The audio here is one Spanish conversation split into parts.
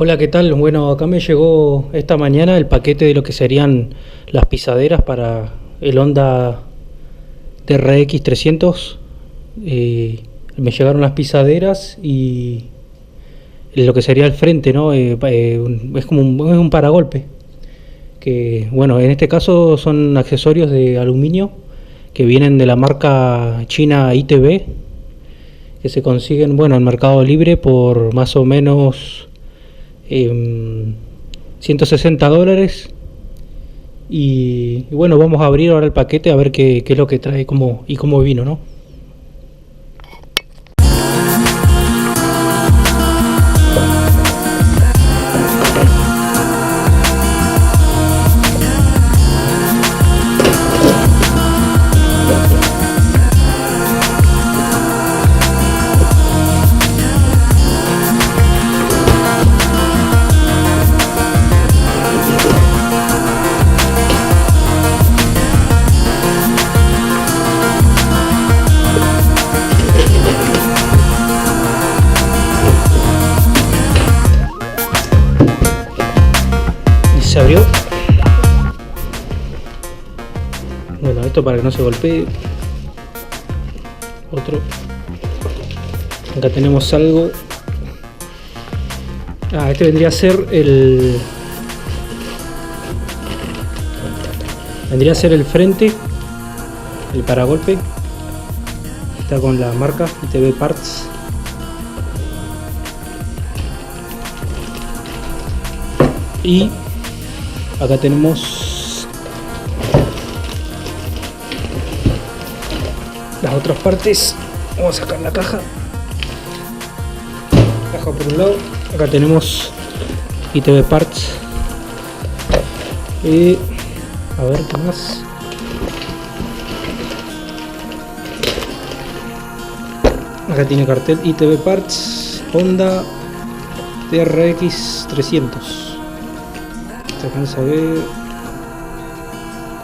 Hola, ¿qué tal? Bueno, acá me llegó esta mañana el paquete de lo que serían las pisaderas para el Honda TRX 300. Me llegaron las pisaderas y lo que sería el frente, ¿no? Es como un paragolpe. Que, bueno, en este caso son accesorios de aluminio que vienen de la marca china ITB, que se consiguen, bueno, en Mercado Libre por más o menos $160. Y bueno, vamos a abrir ahora el paquete a ver qué es lo que trae y cómo vino, ¿no? Se abrió. Bueno, esto para que no se golpee. Otro. Acá tenemos algo. Este vendría a ser el frente, el paragolpe. Está con la marca ITB Parts. Y acá tenemos las otras partes. Vamos a sacar la caja. Caja por un lado. Acá tenemos ITB Parts. Y a ver qué más. Acá tiene cartel ITB Parts Honda TRX 300. Se alcanza a ver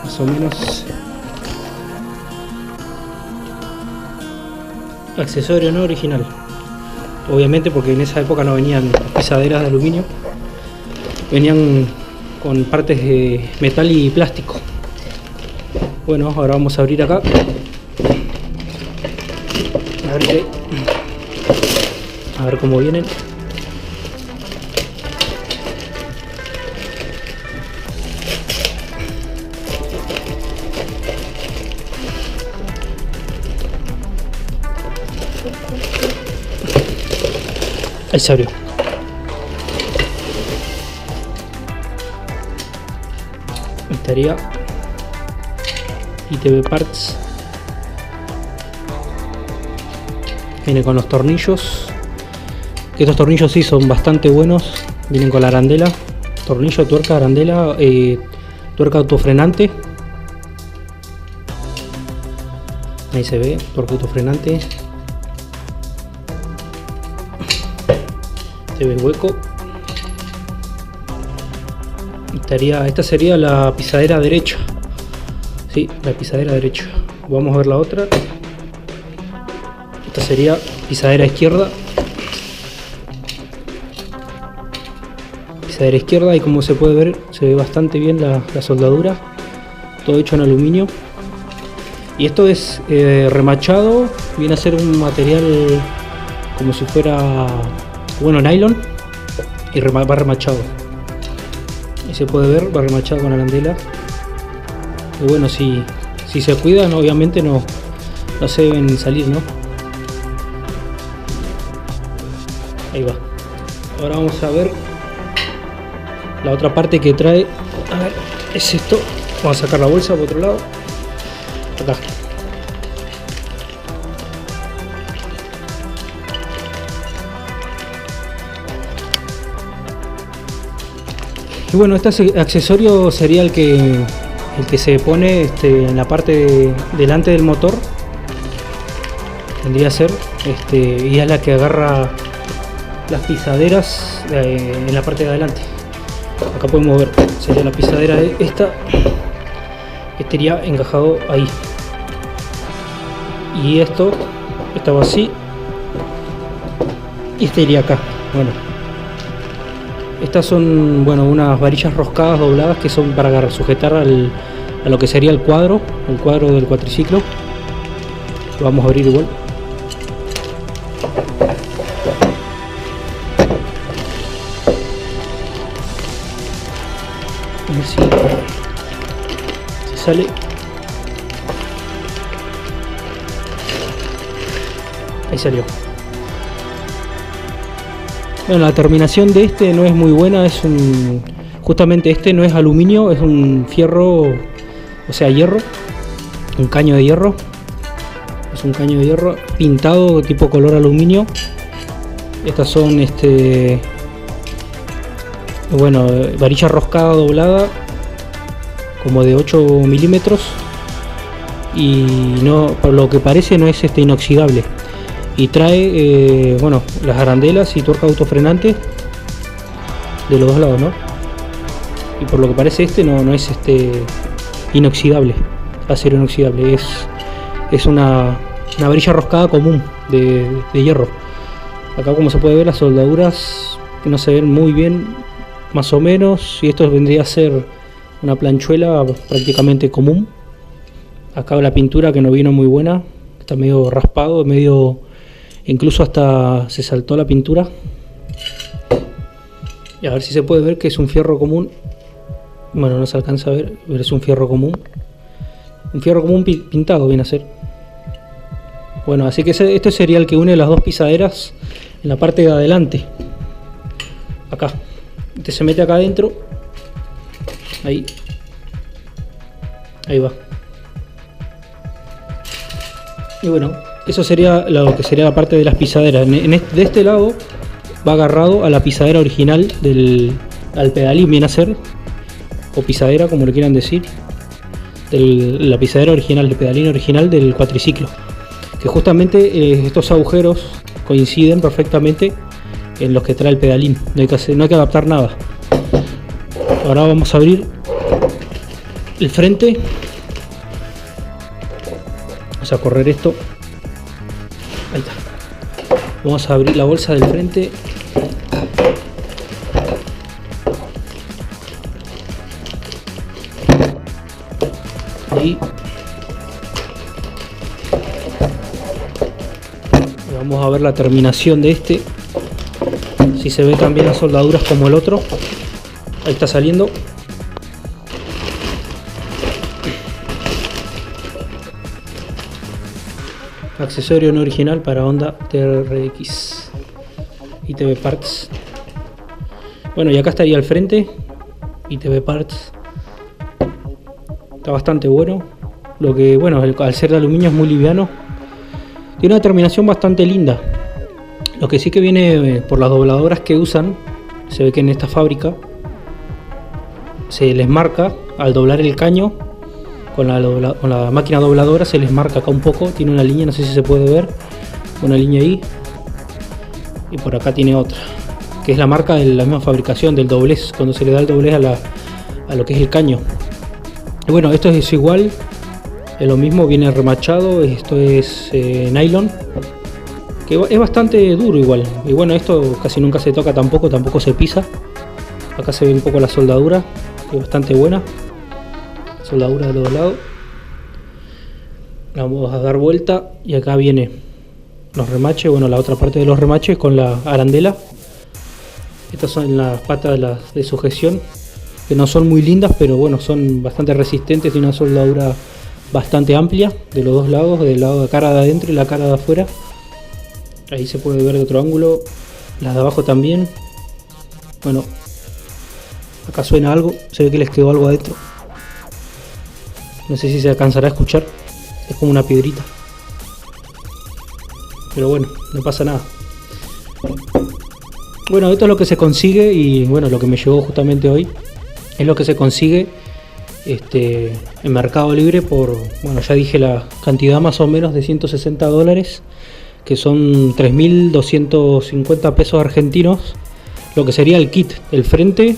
más o menos. Accesorio no original, obviamente, porque en esa época no venían pisaderas de aluminio, venían con partes de metal y plástico. Bueno, ahora vamos a abrir acá a ver cómo vienen. Ahí se abrió. Estaría ITB Parts. Viene con los tornillos. Estos tornillos sí son bastante buenos. Vienen con la arandela. Tornillo, tuerca, arandela, tuerca autofrenante. Ahí se ve, tuerca autofrenante. Se ve el hueco. Esta sería la pisadera derecha. Sí, la pisadera derecha. Vamos a ver la otra. Esta sería pisadera izquierda. Pisadera izquierda, y como se puede ver, se ve bastante bien la soldadura. Todo hecho en aluminio. Y esto es remachado. Viene a ser un material como si fuera, bueno, nylon, y va remachado. Y se puede ver, va remachado con arandela. Y bueno, si se cuidan, obviamente no se deben salir, ¿no? Ahí va. Ahora vamos a ver la otra parte que trae. A ver, es esto. Vamos a sacar la bolsa por otro lado. Acá. Y bueno, este accesorio sería el que se pone en la parte delante del motor. Tendría a ser, y es la que agarra las pisaderas en la parte de adelante. Acá podemos ver, sería la pisadera esta. Estaría encajado ahí. Y esto estaba así. Y este iría acá. Bueno, Estas son, bueno, unas varillas roscadas dobladas que son para sujetar a lo que sería el cuadro del cuatriciclo. Lo vamos a abrir igual. A ver si sale. Ahí salió. Bueno, la terminación de este no es muy buena, justamente este no es aluminio, es un fierro, o sea, hierro, un caño de hierro. Es un caño de hierro pintado tipo color aluminio. Estas son bueno, varilla roscada doblada como de 8 milímetros, y no, por lo que parece no es inoxidable, y trae bueno, las arandelas y tuerca autofrenante de los dos lados, ¿no? Y por lo que parece no es inoxidable, acero inoxidable, es una varilla roscada común de hierro. Acá, como se puede ver, las soldaduras que no se ven muy bien, más o menos, y esto vendría a ser una planchuela prácticamente común. Acá la pintura, que no vino muy buena, está medio raspado, medio, incluso hasta se saltó la pintura. Y a ver si se puede ver que es un fierro común. Bueno, no se alcanza a ver, pero es un fierro común. Un fierro común pintado viene a ser. Bueno, así que este sería el que une las dos pisaderas en la parte de adelante. Acá. Este se mete acá adentro. Ahí. Ahí va. Y bueno, eso sería lo que sería la parte de las pisaderas. De este lado va agarrado a la pisadera original al pedalín, viene a ser, o pisadera, como le quieran decir, la pisadera original, el pedalín original del cuatriciclo. Que justamente estos agujeros coinciden perfectamente en los que trae el pedalín. No hay que adaptar nada. Ahora vamos a abrir el frente. Vamos a correr esto. Ahí está. Vamos a abrir la bolsa del frente. Ahí. Vamos a ver la terminación de este. Si se ve también las soldaduras como el otro. Ahí está saliendo. Accesorio no original para Honda TRX ITV Parts. Bueno, y acá estaría el frente. ITV Parts. Está bastante bueno. Lo que, bueno, al ser de aluminio es muy liviano. Tiene una terminación bastante linda. Lo que sí que viene por las dobladoras que usan, se ve que en esta fábrica se les marca al doblar el caño con la máquina dobladora, se les marca acá un poco, tiene una línea, no sé si se puede ver, una línea ahí, y por acá tiene otra, que es la marca de la misma fabricación, del doblez, cuando se le da el doblez a lo que es el caño. Y bueno, esto es igual, es lo mismo, viene remachado, esto es nylon, que es bastante duro igual. Y bueno, esto casi nunca se toca, tampoco se pisa. Acá se ve un poco la soldadura, que es bastante buena, soldadura de los dos lados. La vamos a dar vuelta y acá viene los remaches, bueno, la otra parte de los remaches con la arandela. Estas son las patas de sujeción, que no son muy lindas, pero bueno, son bastante resistentes, tiene una soldadura bastante amplia de los dos lados, del lado de cara de adentro y la cara de afuera. Ahí se puede ver de otro ángulo, las de abajo también. Bueno, acá suena algo, se ve que les quedó algo adentro. No sé si se alcanzará a escuchar, es como una piedrita. Pero bueno, no pasa nada. Bueno, esto es lo que se consigue y bueno, lo que me llegó justamente hoy es lo que se consigue en Mercado Libre por, bueno, ya dije la cantidad más o menos de $160, que son 3.250 pesos argentinos, lo que sería el kit, el frente,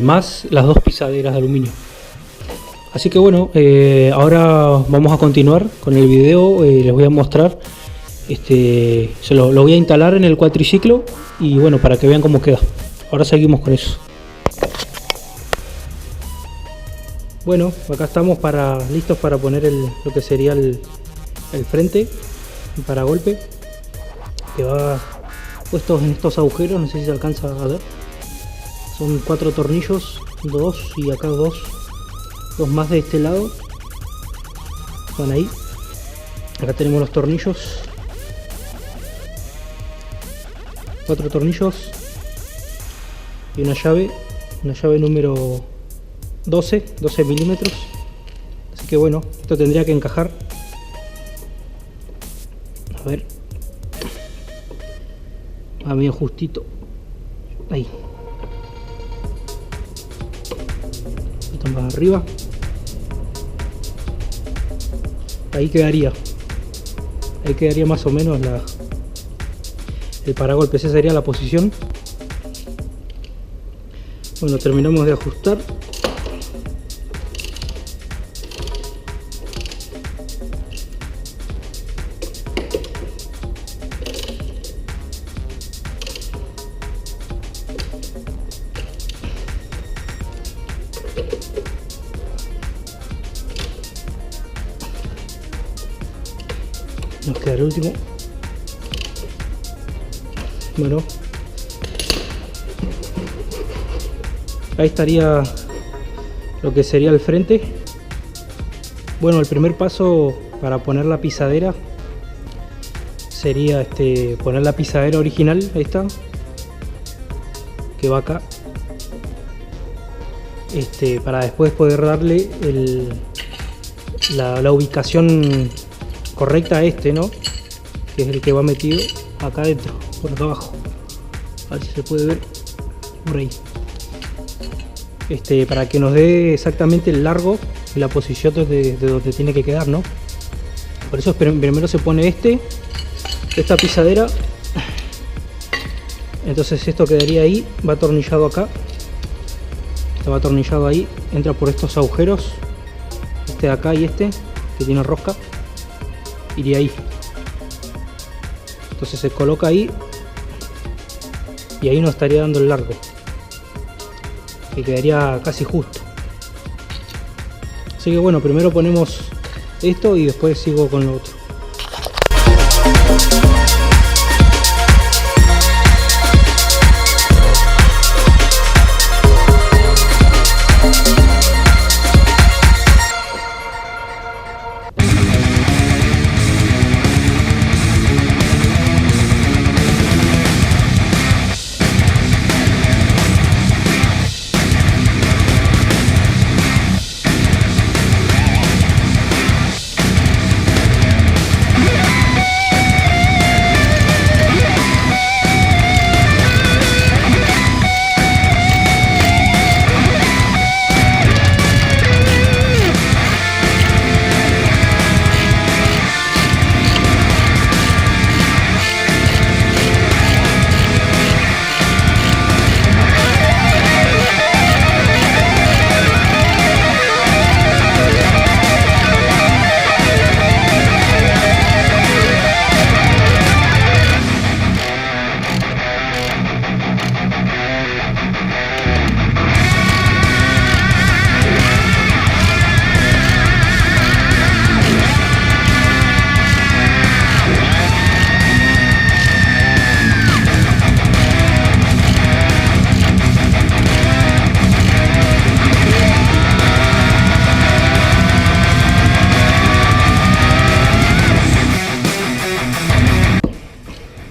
más las dos pisaderas de aluminio. Así que bueno, ahora vamos a continuar con el video. Les voy a mostrar lo voy a instalar en el cuatriciclo y bueno, para que vean cómo queda. Ahora seguimos con eso. Bueno, acá estamos listos para poner lo que sería el frente, el paragolpe, que va puestos en estos agujeros. No sé si se alcanza a ver. Son 4 tornillos, 2 y acá 2 más de este lado. Van ahí. Acá tenemos los tornillos. 4 tornillos y una llave número 12 milímetros. Así que bueno, esto tendría que encajar. A ver, va bien justito ahí. Un poquito más arriba. Ahí quedaría más o menos el paragolpe. Esa sería la posición. Bueno, terminamos de ajustar. Nos queda el último. Bueno, ahí estaría lo que sería el frente. Bueno, el primer paso para poner la pisadera sería poner la pisadera original, esta que va acá, para después poder darle la ubicación correcta a ¿no? Que es el que va metido acá adentro, por acá abajo. A ver si se puede ver por ahí. Para que nos dé exactamente el largo y la posición de donde tiene que quedar, ¿no? Por eso primero se pone esta pisadera. Entonces esto quedaría ahí, va atornillado acá. Esto va atornillado ahí, entra por estos agujeros. De acá y que tiene rosca. Iría ahí. Entonces se coloca ahí y ahí nos estaría dando el largo, que quedaría casi justo. Así que bueno, primero ponemos esto y después sigo con lo otro.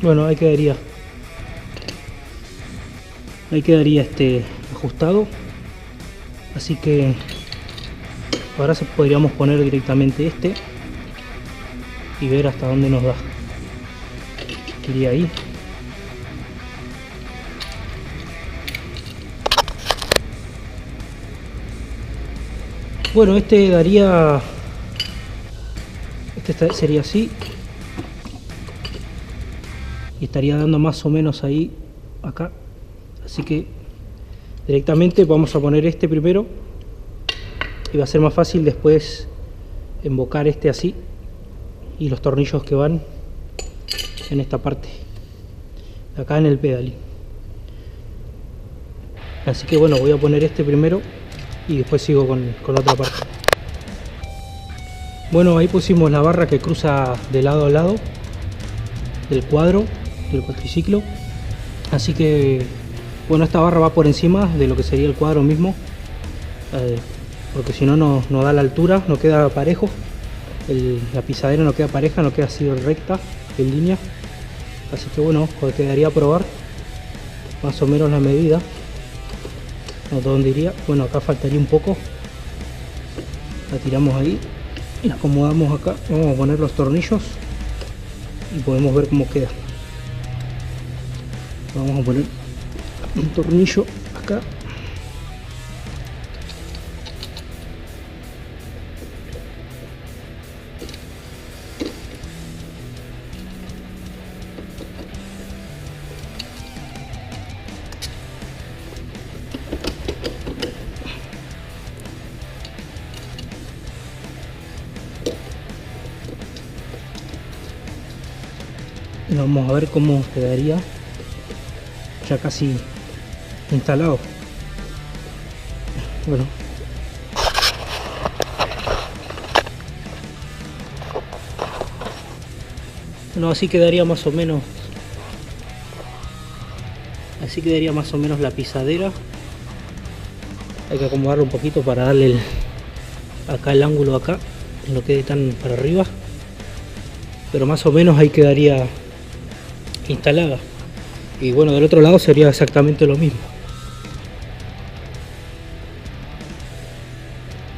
Bueno, ahí quedaría ajustado. Así que ahora podríamos poner directamente y ver hasta dónde nos da. Iría ahí. Bueno, sería así. Y estaría dando más o menos ahí, acá. Así que directamente vamos a poner primero. Y va a ser más fácil después embocar así. Y los tornillos que van en esta parte, acá en el pedalín. Así que bueno, voy a poner este primero y después sigo con la otra parte. Bueno, ahí pusimos la barra que cruza de lado a lado del cuadro, del cuatriciclo. Así que bueno, esta barra va por encima de lo que sería el cuadro mismo, porque si no, no da la altura, no queda parejo. La pisadera no queda pareja, no queda así recta, en línea. Así que bueno, quedaría a probar más o menos la medida. ¿Dónde iría? Bueno, acá faltaría un poco. La tiramos ahí, la acomodamos acá. Vamos a poner los tornillos y podemos ver cómo queda. Vamos a poner un tornillo acá. Y vamos a ver cómo quedaría ya casi instalado. Bueno, así quedaría más o menos. Así quedaría más o menos la pisadera. Hay que acomodarlo un poquito para darle acá el ángulo acá, que no quede tan para arriba. Pero más o menos ahí quedaría instalada. Y bueno, del otro lado sería exactamente lo mismo.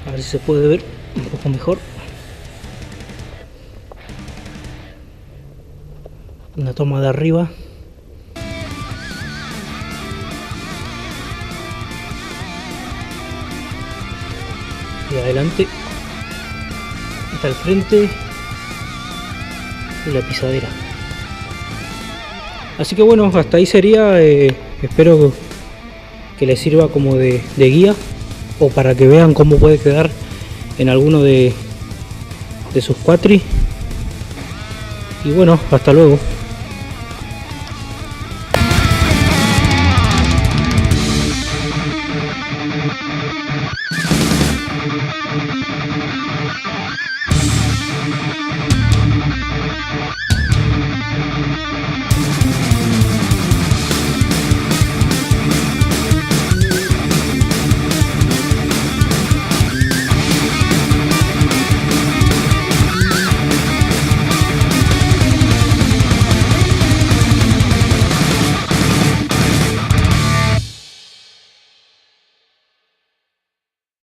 A ver si se puede ver un poco mejor. Una toma de arriba. Y adelante. Hasta el frente. Y la pisadera. Así que bueno, hasta ahí sería. Espero que les sirva como de guía, o para que vean cómo puede quedar en alguno de sus cuatri. Y bueno, hasta luego.